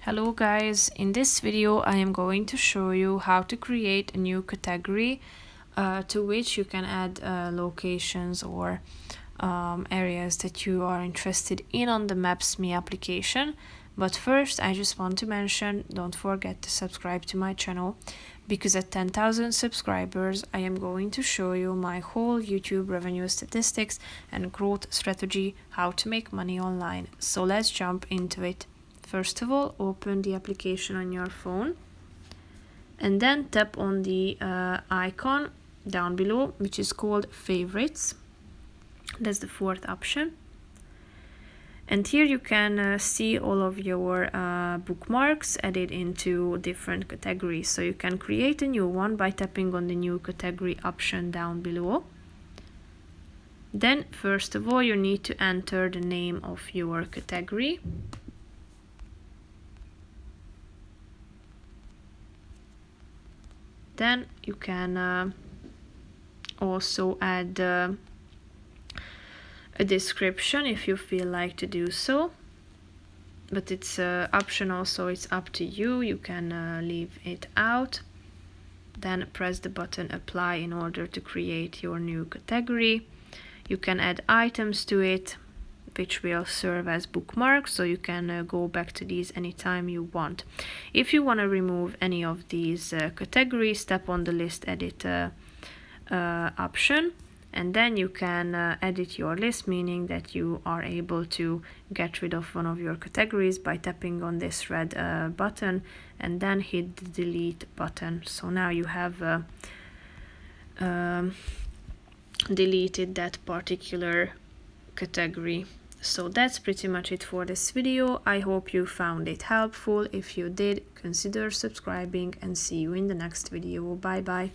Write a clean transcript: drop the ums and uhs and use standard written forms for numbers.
Hello guys, in this video I am going to show you how to create a new category to which you can add locations or areas that you are interested in on the Maps.me application. But first I just want to mention, don't forget to subscribe to my channel, because at 10,000 subscribers I am going to show you my whole YouTube revenue statistics and growth strategy, how to make money online. So let's jump into it. First of all, open the application on your phone and then tap on the icon down below, which is called favorites. That's the fourth option. And here you can see all of your bookmarks added into different categories. So you can create a new one by tapping on the new category option down below. Then first of all, you need to enter the name of your category. Then you can also add a description if you feel like to do so, but it's optional, so it's up to you. You can leave it out. Then press the button apply in order to create your new category. You can add items to it which will serve as bookmarks, so you can go back to these anytime you want. If you want to remove any of these categories, tap on the list edit option, and then you can edit your list, meaning that you are able to get rid of one of your categories by tapping on this red button and then hit the delete button. So now you have deleted that particular category. So that's pretty much it for this video. I hope you found it helpful. If you did, consider subscribing and see you in the next video. Bye bye.